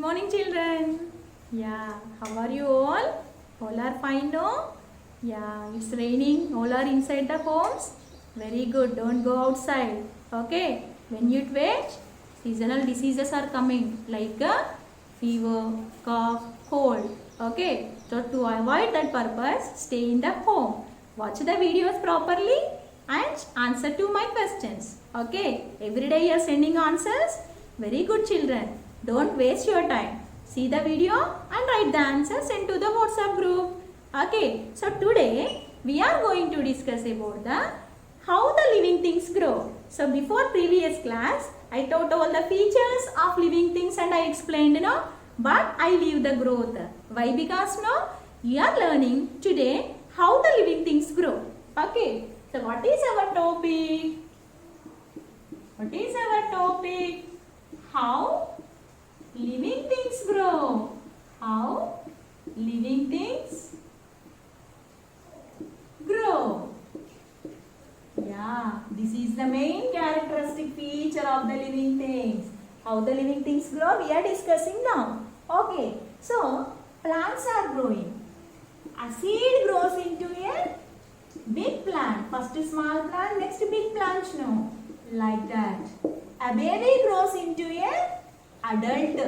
morning, children. Yeah, how are you all? All are fine, no? Yeah, it's raining. All are inside the homes. Very good. Don't go outside. Okay. When you wait, seasonal diseases are coming like fever, cough, cold. Okay. So to avoid that purpose, stay in the home. Watch the videos properly and answer to my questions. Okay. Every day you are sending answers. Very good, children. Don't waste your time. See the video and write the answer, send to the WhatsApp group. Okay, so today we are going to discuss about the how the living things grow. So before previous class, I taught all the features of living things and I explained, but I leave the growth. Why? Because you are learning today how the living things grow. Okay, so what is our topic? What is our topic? How living things grow. How living things grow. Yeah, this is the main characteristic feature of the living things. How the living things grow, we are discussing now. Okay, so plants are growing. A seed grows into a big plant. First small plant, next big plant. No, like that. A baby grows into a adult.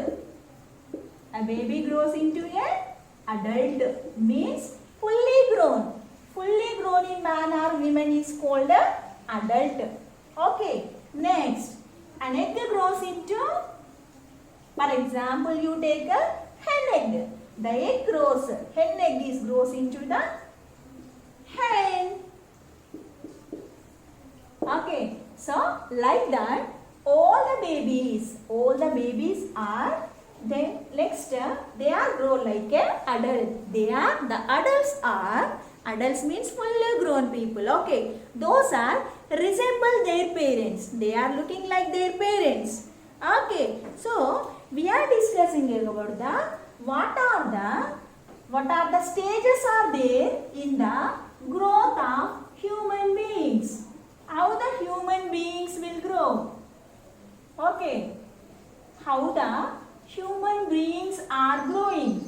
A baby grows into a adult means fully grown. Fully grown in man or woman is called a adult. Okay. Next, an egg grows into, for example, you take a hen egg. The egg grows. Hen egg grows into the hen. Okay. So like that. All the babies are then next they are grow like a adult. The adults means fully grown people. Okay, those are resemble their parents. They are looking like their parents. Okay, so we are discussing about the what are the stages are there in the growth of human beings. How the human beings will grow. Okay, how the human beings are growing.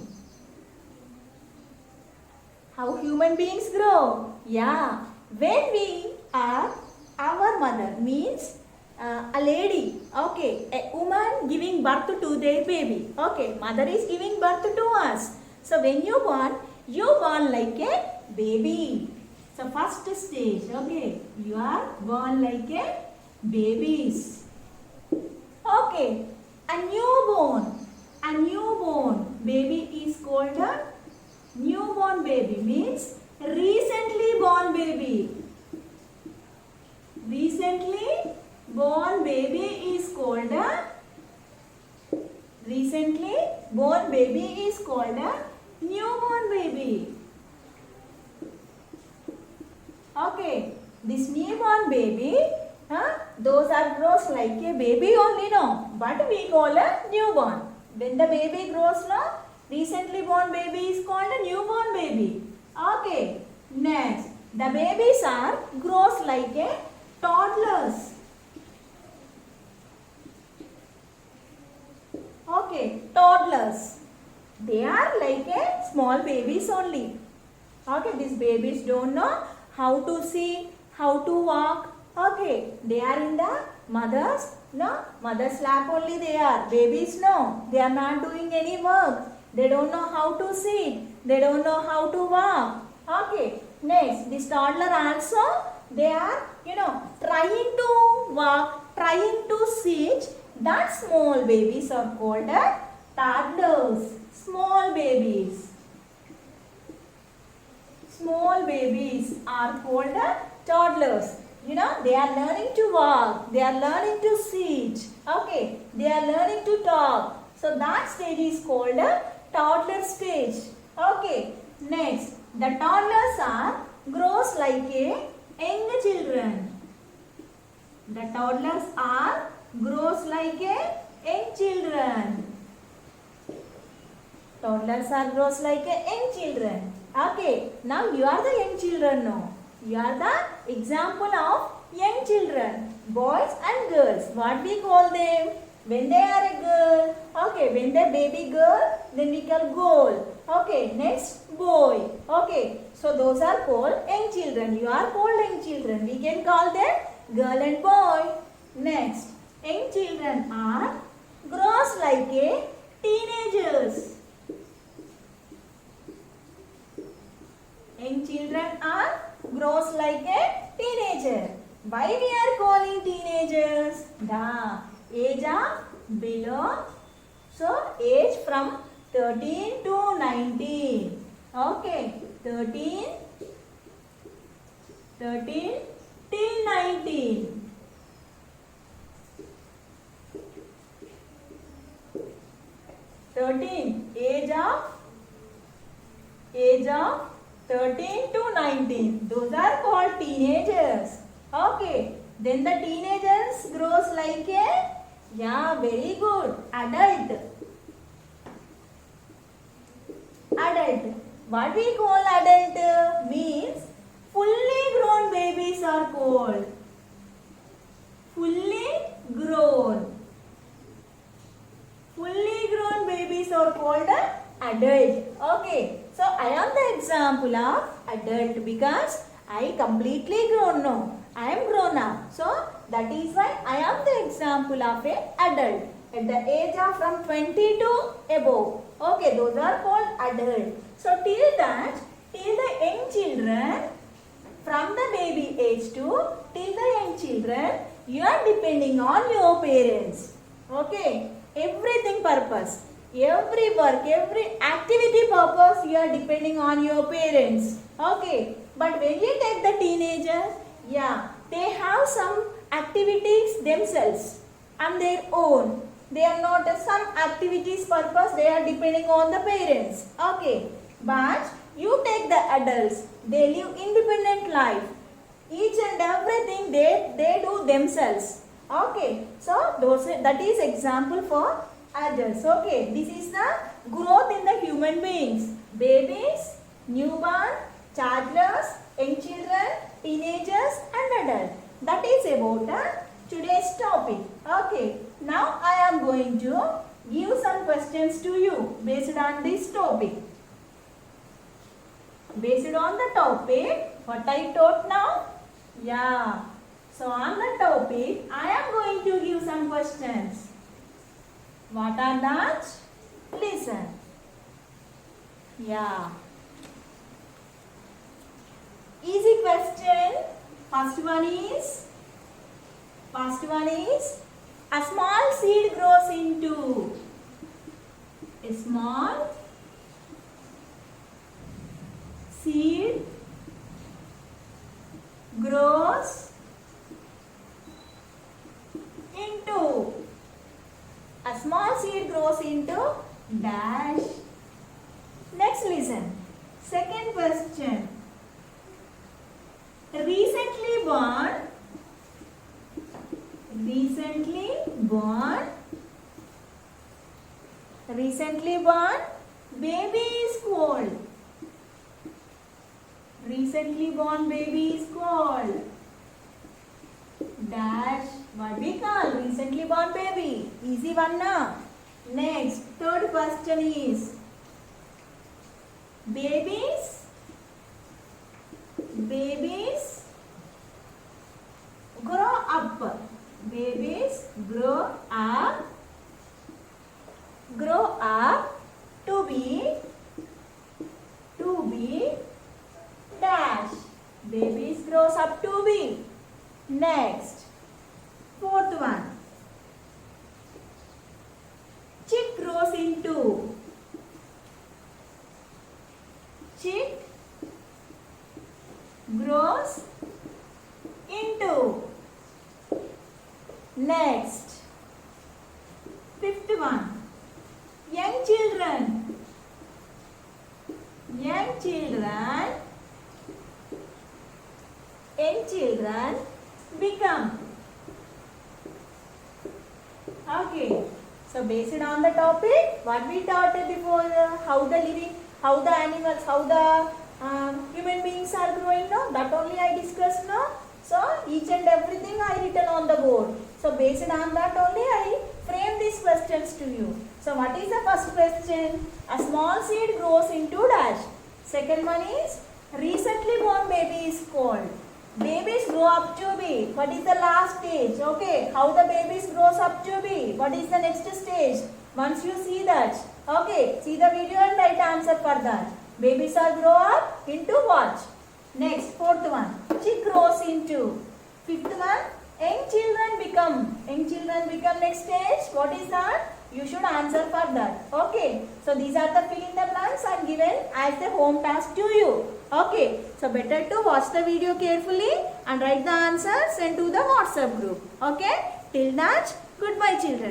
How human beings grow? Yeah, when we are, our mother means a lady, okay, a woman giving birth to their baby. Okay, mother is giving birth to us. So when you born like a baby. So first stage, okay, you are born like a babies. Okay, a newborn baby is called a newborn baby means recently born baby. Recently born baby is called a newborn baby. Okay, this newborn baby, those are grows like a baby only, no, but we call a newborn. When the baby grows, no, recently born baby is called a newborn baby. Okay, next, the babies are grows like a toddlers. Okay, toddlers. They are like a small babies only. Okay, these babies don't know how to see, how to walk. Okay, they are in the mother's lap only they are. Babies, no, they are not doing any work. They don't know how to sit. They don't know how to walk. Okay, next, this toddler also, they are, trying to walk, trying to sit. That small babies are called toddlers. Small babies. Small babies are called toddlers. They are learning to walk. They are learning to sit. Okay. They are learning to talk. So that stage is called a toddler stage. Okay. Next, the toddlers are grows like a young children. The toddlers are grows like a young children. Toddlers are grows like a young children. Okay, now you are the young children now. You are the example of young children, boys and girls. What we call them? When they are a girl, okay, when they baby girl, then we call girl. Okay, next boy. Okay, so those are called young children. You are called young children. We can call them girl and boy. Next, young children are grows like a teenagers. Young children are grows like a teenager. Why we are calling teenagers? The age of below, so age from 13 to 19. Okay, 13 till 19. 13, age of 13 to 19. Those are called teenagers. Okay, then the teenagers grows like a, yeah, very good, adult. Adult. What we call adult means fully grown babies are called. Fully grown. Fully grown babies are called adult. Okay. So I am the example of adult because I completely grown now. I am grown up. So that is why I am the example of a adult at the age of from 20 to above. Okay, those are called adult. So till the young children, from the baby age to till the young children, you are depending on your parents. Okay, everything purpose, every work, every activity purpose, you are depending on your parents. Okay, but when you take the teenagers, yeah, they have some activities themselves on their own. They are not some activities purpose, they are depending on the parents. Okay, but you take the adults, they live independent life. Each and everything they do themselves. Okay, so that is example for adults. Okay, this is the growth in the human beings. Babies, newborn, toddlers, young children, teenagers and adults. That is about today's topic. Okay, now I am going to give some questions to you based on this topic. Based on the topic, what I taught now? Yeah. So on the topic, I am going to give some questions. What are that? Listen. Yeah. Easy question. First one is a small seed grows into a small seed grows into, a small seed grows into dash. Next listen. Second question. Recently born baby is called. Recently born baby is called dash. What we call recently born baby? Easy one now. Next, third question is babies grow up. Babies grow up to be dash. Babies grows up to be. Next, fourth one. Chick grows into. Chick grows into. Next, fifth one. Young children become. Okay. So based on the topic, what we taught before, how the animals, how the human beings are growing now, that only I discussed now. So each and everything I written on the board. So based on that only I frame these questions to you. So what is the first question? A small seed grows into dash. Second one is recently born baby is called. Babies grow up to be. What is the last stage? Okay. How the babies grows up to be? What is the next stage? Once you see that. Okay. See the video and write answer for that. Babies are grow up into what? Next, fourth one. Chick grows into. Fifth one. Young children become. Young children become next stage. What is that? You should answer for that. Okay. So these are the fill in the blanks are given as the home task to you. Okay. So better to watch the video carefully and write the answers send to the WhatsApp group. Okay. Till that, goodbye children.